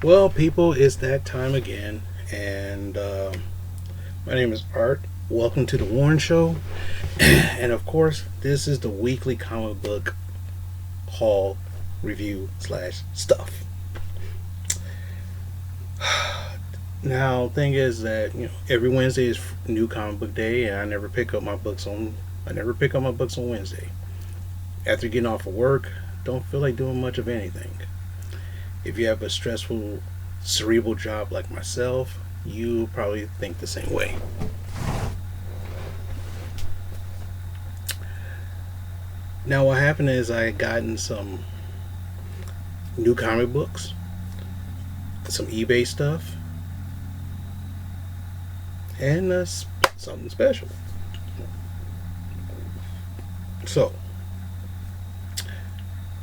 Well, people, it's that time again, and my name is Art. Welcome to the Warren Show, and of course, this is the weekly comic book haul review slash stuff. Now, thing is that every Wednesday is new comic book day, and I never pick up my books on Wednesday. After getting off of work, don't feel like doing much of anything. If you have a stressful, cerebral job like myself, you probably think the same way. Now, what happened is I had gotten some new comic books, some eBay stuff, and something special. So,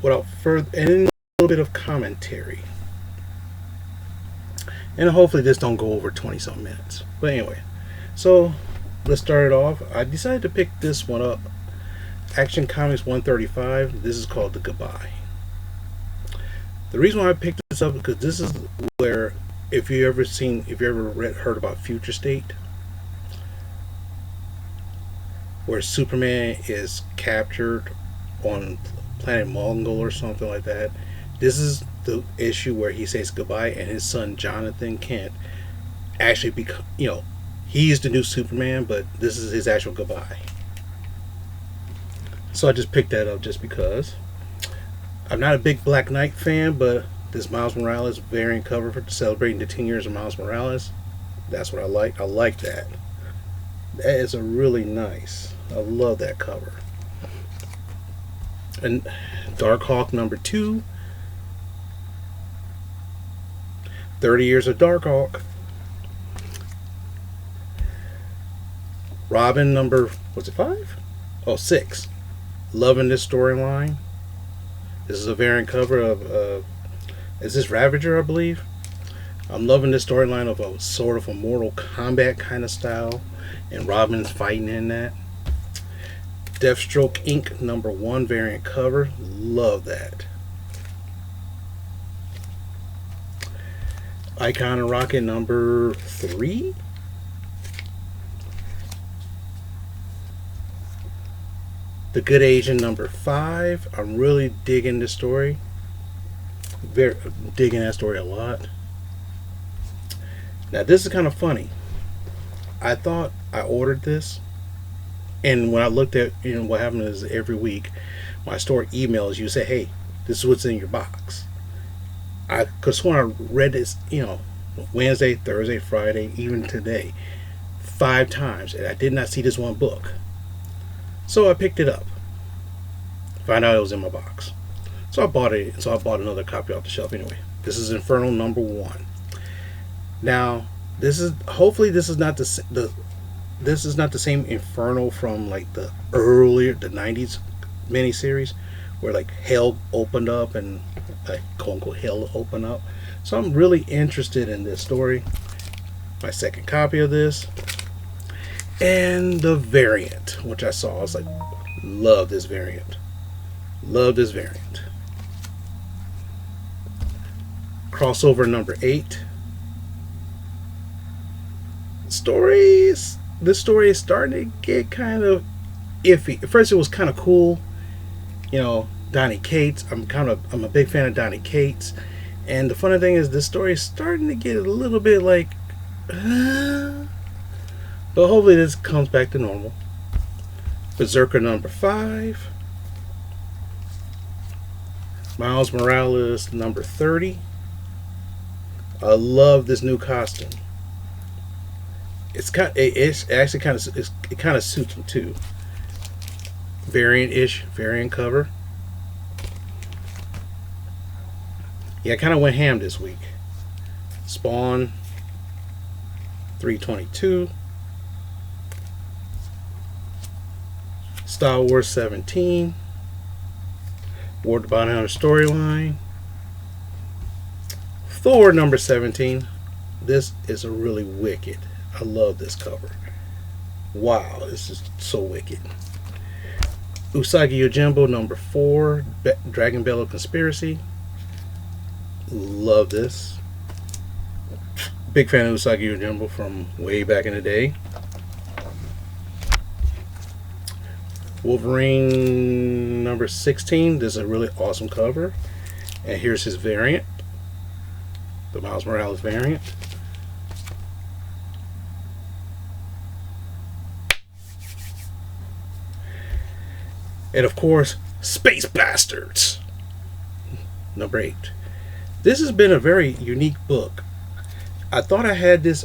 without further, and then a little bit of commentary, and hopefully this don't go over 20 some minutes. But anyway, so let's start it off. I decided to pick this one up. Action Comics 135. This is called The Goodbye. The reason why I picked this up is because this is where, if you ever heard about Future State, where Superman is captured on planet Mongol or something like that. This is the issue where he says goodbye, and his son Jonathan Kent actually become, he's the new Superman, but this is his actual goodbye. So I just picked that up just because. I'm not a big Black Knight fan, but this Miles Morales variant cover for celebrating the 10 years of Miles Morales, that's what I like. I like that. That is a really nice. I love that cover. And Dark Hawk number 2. 30 years of Dark Hawk. Robin number, was it 5? Oh, 6. Loving this storyline. This is a variant cover of, is this Ravager, I believe? I'm loving this storyline of a sort of a Mortal Kombat kind of style. And Robin's fighting in that. Deathstroke Inc. number 1 variant cover. Love that. Icon and Rocket number 3. The Good Agent number 5. I'm really digging this story. Digging that story a lot. Now this is kind of funny. I thought I ordered this, and when I looked at what happened is every week my store emails you, say, hey, this is what's in your box. I could sworn I read this Wednesday, Thursday, Friday, even today 5 times, and I did not see this one book. So I picked it up, found out it was in my box, so I bought it. So I bought another copy off the shelf anyway. This is Inferno number 1. Now this is, hopefully this is not this is not the same Inferno from like the 90s miniseries where like hell opened up and like quote unquote hell opened up. So I'm really interested in this story. My second copy of this, and the variant which I saw, I was like, love this variant. Love this variant. Crossover number 8. This story is starting to get kind of iffy. At first it was kind of cool, Donny Cates. I'm a big fan of Donny Cates, and the funny thing is this story is starting to get a little bit like but hopefully this comes back to normal. Berserker number 5. Miles Morales number 30. I love this new costume. It kind of suits him too. Variant cover. Yeah, I kind of went ham this week. Spawn 322. Star Wars 17. War the Bounty Hunter storyline. Thor number 17. This is a really wicked. I love this cover. Wow, this is so wicked. Usagi Yojimbo number 4, Dragon Bellow Conspiracy. Love this. Big fan of Usagi Yojimbo from way back in the day. Wolverine number 16. This is a really awesome cover. And here's his variant. The Miles Morales variant. And of course, Space Bastards, number 8. This has been a very unique book. I thought I had this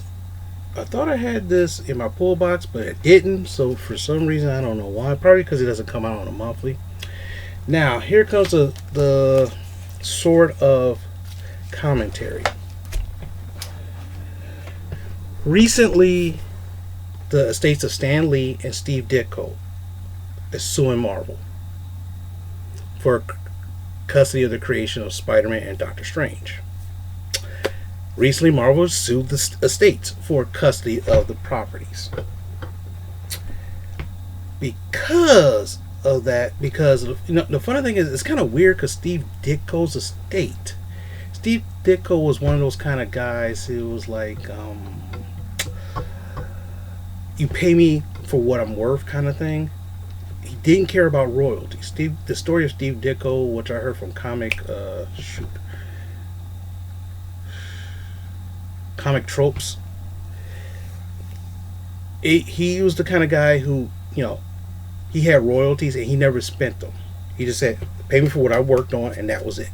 in my pull box, but it didn't. So for some reason, I don't know why. Probably because it doesn't come out on a monthly. Now here comes the sort of commentary. Recently, the estates of Stan Lee and Steve Ditko is suing Marvel for custody of the creation of Spider-Man and Doctor Strange. Recently, Marvel sued the estates for custody of the properties. Because of that, the funny thing is, it's kind of weird because Steve Ditko's estate. Steve Ditko was one of those kind of guys who was like, you pay me for what I'm worth kind of thing. He didn't care about royalties. The story of Steve Ditko, which I heard from Comic Tropes. He was the kind of guy who, he had royalties and he never spent them. He just said, pay me for what I worked on, and that was it.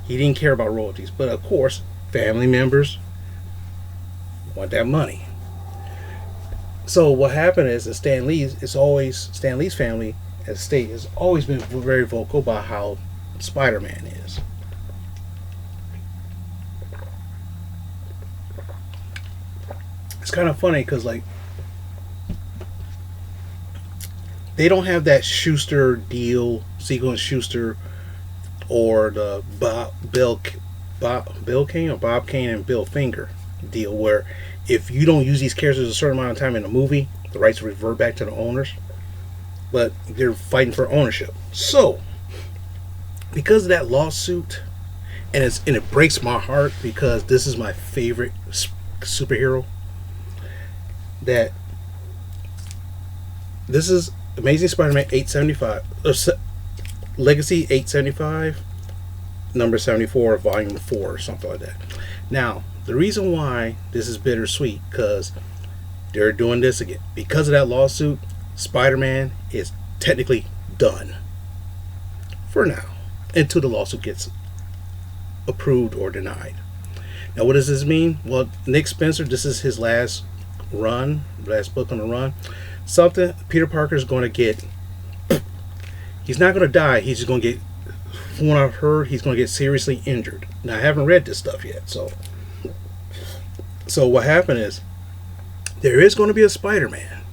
He didn't care about royalties. But of course, family members want that money. So what happened is that Stan Lee's family estate has always been very vocal about how Spider-Man is. It's kind of funny because they don't have that Schuster deal, Siegel and Schuster, or the Bob Kane and Bill Finger deal, where if you don't use these characters a certain amount of time in the movie, the rights revert back to the owners. But they're fighting for ownership. So, because of that lawsuit, and it breaks my heart because this is my favorite superhero. That this is Amazing Spider-Man 875, Legacy 875, number 74, volume 4, or something like that. Now, the reason why this is bittersweet, because they're doing this again. Because of that lawsuit, Spider-Man is technically done. For now. Until the lawsuit gets approved or denied. Now, what does this mean? Well, Nick Spencer, this is his last book on the run. Something Peter Parker is going to get. He's not going to die. He's just going to get, from what I've heard, he's going to get seriously injured. Now, I haven't read this stuff yet, so what happened is, there is going to be a Spider-Man.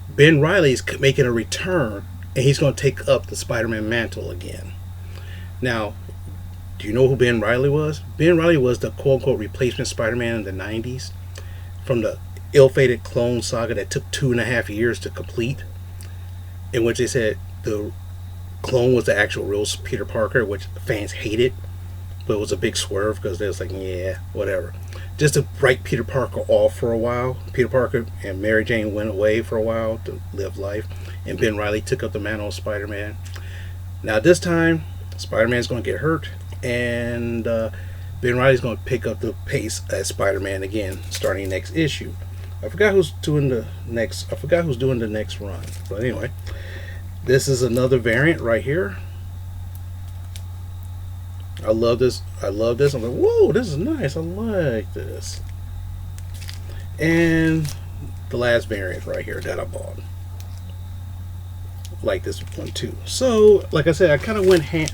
Ben Reilly's making a return, and he's going to take up the Spider-Man mantle again. Now, do you know who Ben Reilly was? Ben Reilly was the quote-unquote replacement Spider-Man in the 90s, from the ill-fated Clone Saga that took 2.5 years to complete, in which they said the clone was the actual real Peter Parker, which fans hated, but it was a big swerve because they was like, yeah, whatever. Just to write Peter Parker off for a while. Peter Parker and Mary Jane went away for a while to live life, and Ben Reilly took up the mantle of Spider-Man. Now this time, Spider-Man's going to get hurt, and Ben Reilly's going to pick up the pace as Spider-Man again, starting next issue. I forgot who's doing the next run. But anyway, this is another variant right here. I love this. I'm like, whoa, this is nice. I like this. And the last variant right here that I bought. Like this one too. So, like I said, I kind of went ham.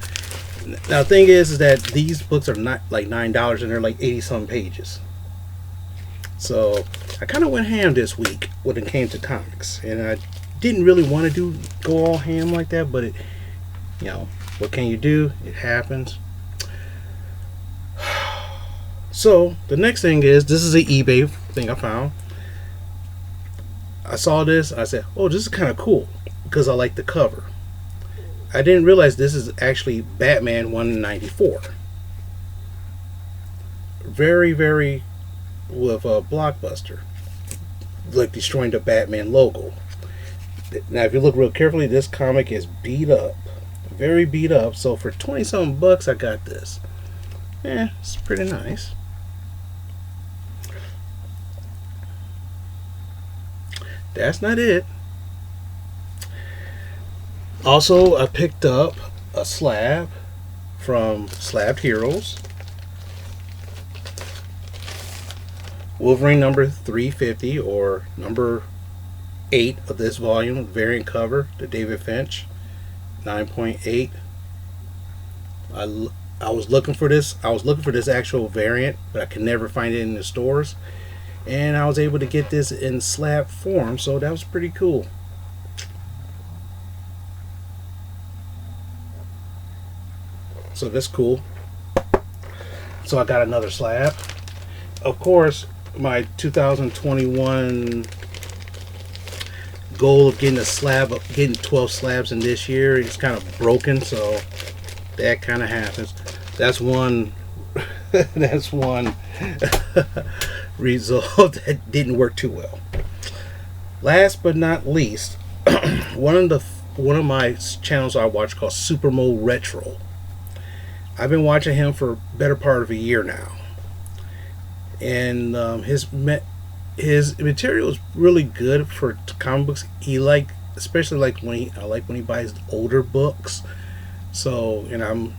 Now, the thing is that these books are not like $9 and they're like 80-some pages. So, I kind of went ham this week when it came to comics. And I didn't really want to go all ham like that, but what can you do? It happens. So, the next thing is, this is an eBay thing I found. I saw this, I said, oh, this is kind of cool, because I like the cover. I didn't realize this is actually Batman 194. Very, very with a Blockbuster, like destroying the Batman logo. Now, if you look real carefully, this comic is beat up, very beat up. So for 20 something bucks, I got this. Yeah, it's pretty nice. That's not it. Also, I picked up a slab from Slabbed Heroes. Wolverine number 350, or number 8 of this volume, variant cover, the David Finch 9.8. I was looking for this. I was looking for this actual variant, but I could never find it in the stores. And I was able to get this in slab form, so that was pretty cool. So that's cool. So I got another slab. Of course, my 2021 goal of getting 12 slabs in this year is kind of broken, so that kind of happens. That's one. That's one result that didn't work too well. Last but not least, one of my channels I watch called Supermo Retro. I've been watching him for a better part of a year now, and his material is really good for comic books. Especially when he buys older books. So, and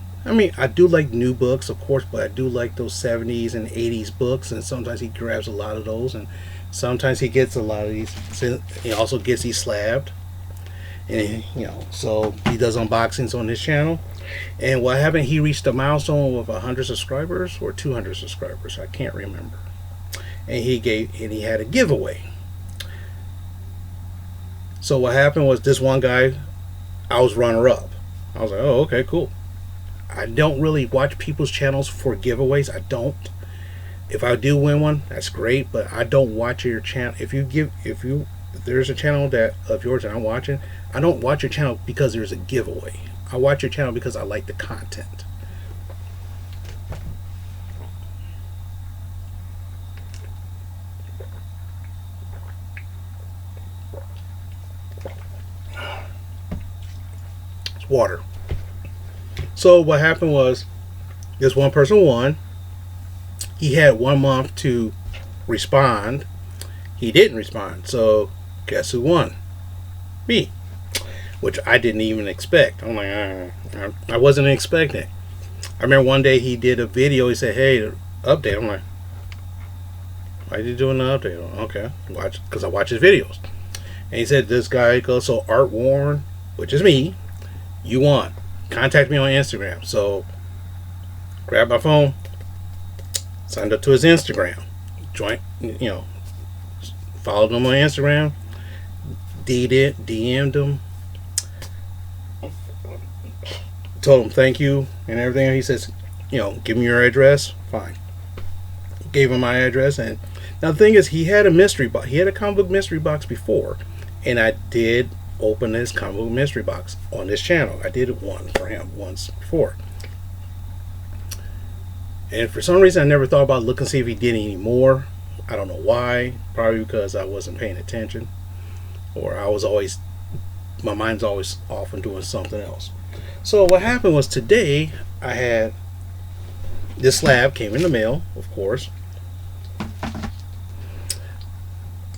I do like new books, of course, but I do like those 70s and 80s books, and sometimes he grabs a lot of those, and sometimes he gets a lot of these. He also gets these slabbed, and so he does unboxings on his channel. And what happened? He reached a milestone with 100 subscribers or 200 subscribers. I can't remember. And he had a giveaway. So what happened was, this one guy, I was runner up. I was like, oh, okay, cool. I don't really watch people's channels for giveaways. I don't. If I do win one, that's great, but I don't watch your channel. If there's a channel of yours that I'm watching, I don't watch your channel because there's a giveaway. I watch your channel because I like the content. It's water. So what happened was, this one person won. He had 1 month to respond. He didn't respond. So guess who won? Me. Which I didn't even expect. I'm like, I wasn't expecting it. I remember one day he did a video. He said, hey, update. I'm like, why are you doing an update? Okay, watch, because I watch his videos. And he said, this guy goes, so Art Warren, which is me, you won. Contact me on Instagram. So grabbed my phone, signed up to his Instagram, followed him on Instagram, DM'd him, told him thank you and everything. He says, give me your address. Fine. Gave him my address. And now the thing is, he had a mystery box. He had a comic book mystery box before, and I did open his comic book mystery box on this channel. I did one for him once before, and for some reason I never thought about looking to see if he did any more. I don't know why. Probably because I wasn't paying attention, or my mind's always off and doing something else. So what happened was, today I had this slab came in the mail, of course.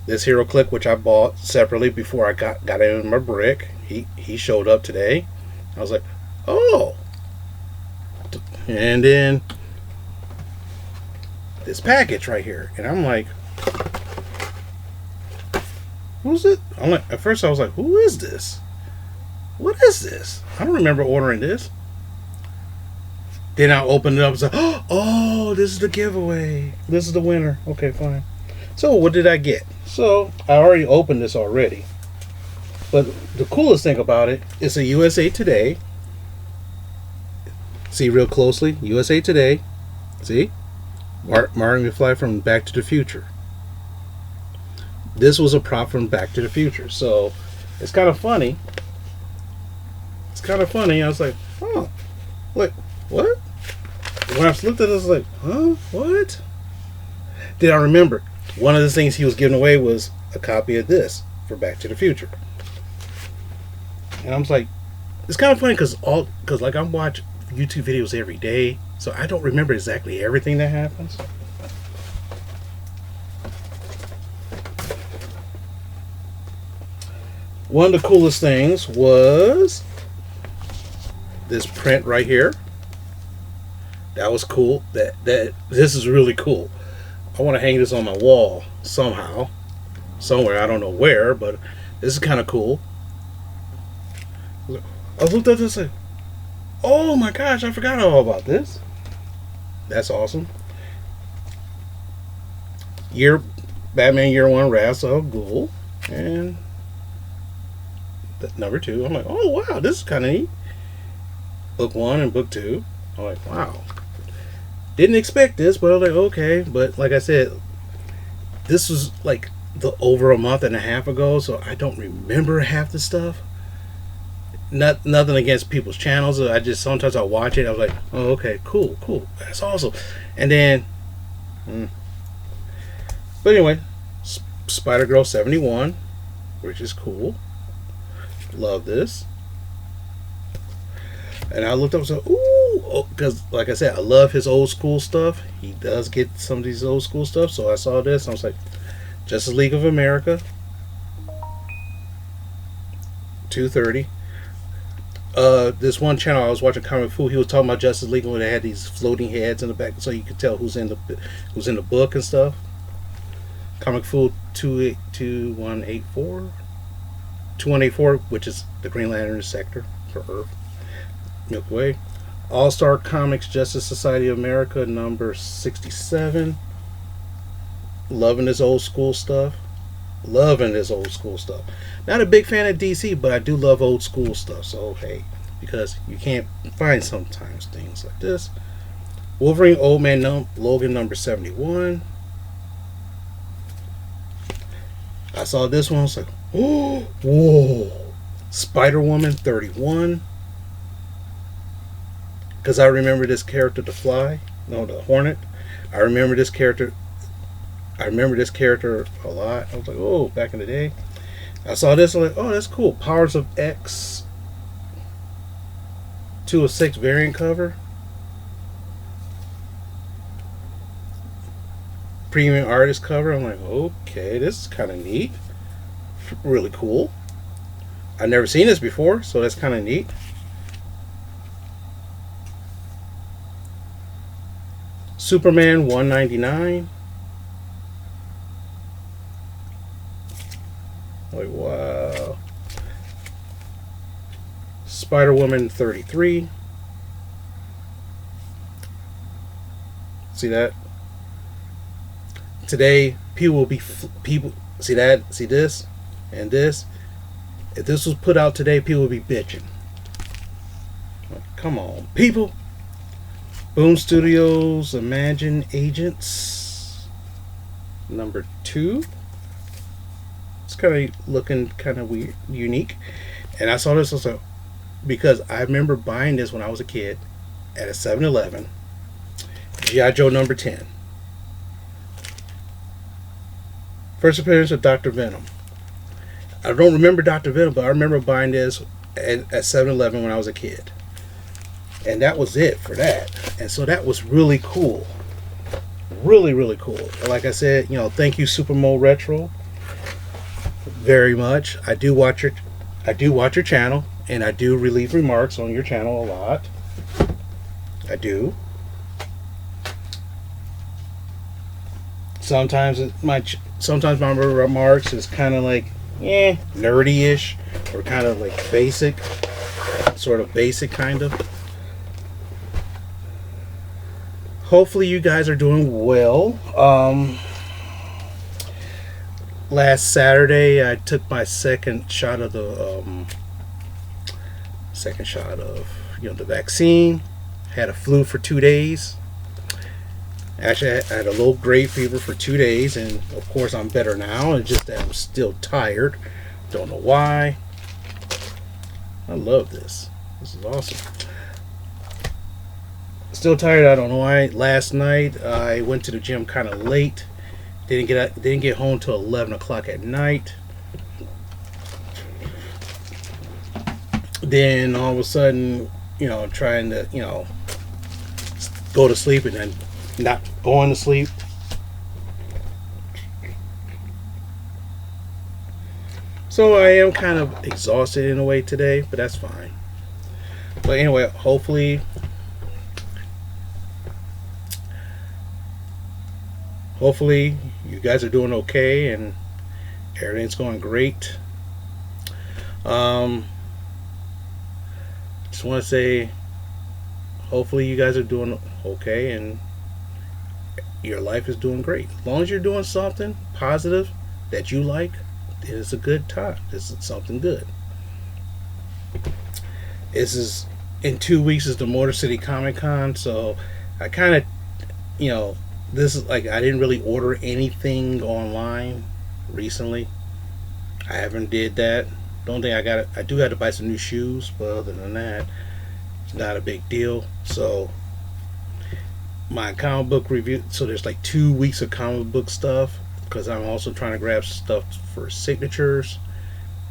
This Hero Click, which I bought separately before I got it in my brick, he showed up today. I was like, oh. And then this package right here, and I'm like, who's it? I'm like, at first I was like, who is this? What is this? I don't remember ordering this. Then I opened it up and said, oh, this is the giveaway. This is the winner. Okay, fine. So what did I get? So I already opened this already. But the coolest thing about it is a USA Today. See real closely, USA Today. See? Martin McFly from Back to the Future. This was a prop from Back to the Future. So it's kind of funny. I was like, oh, what? When I looked at it, I was like, huh? What? Then I remember one of the things he was giving away was a copy of this for Back to the Future. And I was like, it's kind of funny because like I watch YouTube videos every day, so I don't remember exactly everything that happens. One of the coolest things was this print right here. That was cool. That this is really cool. I want to hang this on my wall somehow, somewhere. I don't know where, but this is kind of cool. I looked at this and said, oh my gosh, I forgot all about this. That's awesome. Batman Year One, Ra's al Ghul, and number 2. I'm like, oh wow, this is kind of neat. Book 1 and book 2. I'm like, wow. Didn't expect this, but I was like, okay. But like I said, this was like over a month and a half ago, so I don't remember half the stuff. Nothing against people's channels. I just sometimes I watch it. I was like, oh, okay, cool, that's awesome. And then, but anyway, Spider-Girl 71, which is cool. Love this. And I looked up and said, ooh, because like I said, I love his old school stuff. He does get some of these old school stuff. So I saw this and I was like, Justice League of America, 230. This one channel I was watching, Comic Fool, he was talking about Justice League when they had these floating heads in the back, so you could tell who's in the book and stuff. Comic Fool 2184, which is the Green Lantern sector for Earth, Milky Way. All Star Comics Justice Society of America number 67. Loving this old school stuff. Not a big fan of DC, but I do love old school stuff. So hey, because you can't find sometimes things like this. Wolverine Old Man Logan number 71. I saw this one. I was like, oh, whoa. Spider-Woman 31. Because I remember this character, the Hornet. I remember this character a lot. I was like, oh, back in the day. I saw this, I'm like, oh, that's cool. Powers of X 2 of 6 variant cover. Premium artist cover. I'm like, okay, this is kind of neat. Really cool. I've never seen this before, so that's kind of neat. Superman 199. Like, wow. Spider-Woman 33. See that? Today, people see that? See this? And this? If this was put out today, people would be bitching. Like, come on, people. Boom Studios Imagine Agents number 2. It's kind of looking kind of weird, unique. And I saw this also because I remember buying this when I was a kid at a 7-Eleven. G.I. Joe number 10. First appearance of Dr. Venom. I don't remember Dr. Venom, but I remember buying this at 7-Eleven when I was a kid. And that was it for that. And so that was really cool. Really, really cool. Like I said, thank you, Supermo Retro, very much. I do watch your channel, and I do relieve remarks on your channel a lot. I do. Sometimes my remarks is kind of like nerdy-ish, or kind of like basic, sort of basic kind of. Hopefully you guys are doing well. Last Saturday I took my second shot of the vaccine. Had a flu for 2 days. Actually, I had a low grade fever for 2 days, and of course I'm better now. It's just that I'm still tired. Don't know why. I love this. This is awesome. Still tired. I don't know why. Last night I went to the gym kind of late, Didn't get home till 11 o'clock at night. Then all of a sudden, trying to go to sleep and then not going to sleep. So I am kind of exhausted in a way today, but that's fine. But anyway, hopefully you guys are doing okay and everything's going great. Just want to say, hopefully you guys are doing okay and your life is doing great. As long as you're doing something positive that you like, it's a good time. This is something good. This is in 2 weeks is the Motor City Comic Con, so I kind of, this is like I didn't really order anything online recently. I haven't did that. Don't think I got it. I do have to buy some new shoes, but other than that, it's not a big deal. So my comic book review. So there's like 2 weeks of comic book stuff because I'm also trying to grab stuff for signatures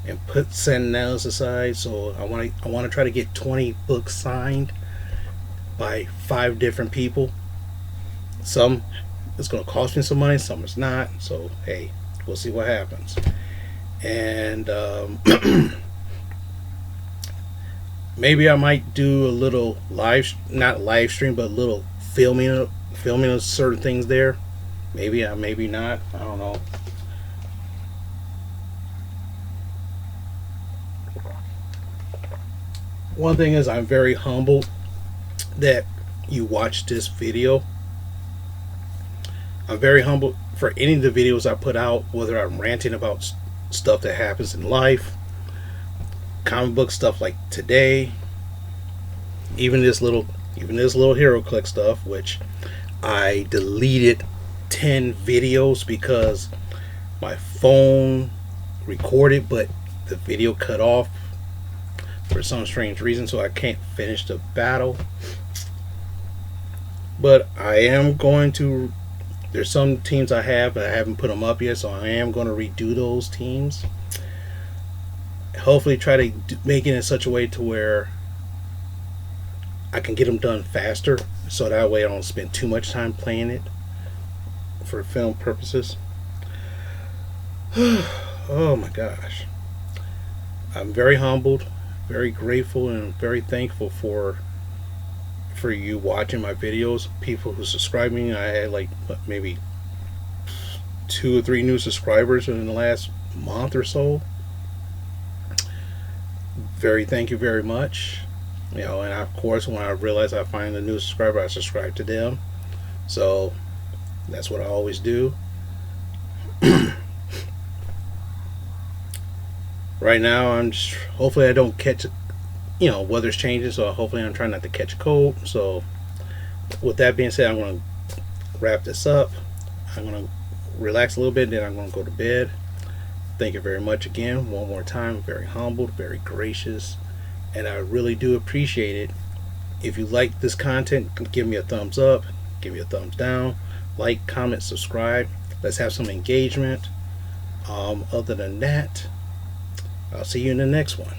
and send those aside. So I want to try to get 20 books signed by 5 different people. Some it's going to cost me some money, some it's not. So hey, we'll see what happens. And maybe I might do a little not live stream, but a little filming of certain things there. Maybe not. I don't know. One thing is, I'm very humbled that you watched this video. I'm very humbled for any of the videos I put out, whether I'm ranting about stuff that happens in life, comic book stuff like today, even this little Hero Click stuff, which I deleted 10 videos because my phone recorded, but the video cut off for some strange reason, so I can't finish the battle. But I am going to. There's some teams I have, but I haven't put them up yet, so I am going to redo those teams. Hopefully try to make it in such a way to where I can get them done faster, so that way I don't spend too much time playing it for film purposes. Oh my gosh. I'm very humbled, very grateful, and very thankful for you watching my videos, people who subscribe me. I had like maybe 2 or 3 new subscribers in the last month or so. Thank you very much. And of course, when I realize I find a new subscriber, I subscribe to them. So that's what I always do. Right now, I'm just hopefully I don't catch weather's changing, so hopefully I'm trying not to catch a cold. So with that being said, I'm going to wrap this up. I'm going to relax a little bit, then I'm going to go to bed. Thank you very much again, one more time. Very humbled, very gracious, and I really do appreciate it. If you like this content, give me a thumbs up, give me a thumbs down, like, comment, subscribe. Let's have some engagement. Other than that, I'll see you in the next one.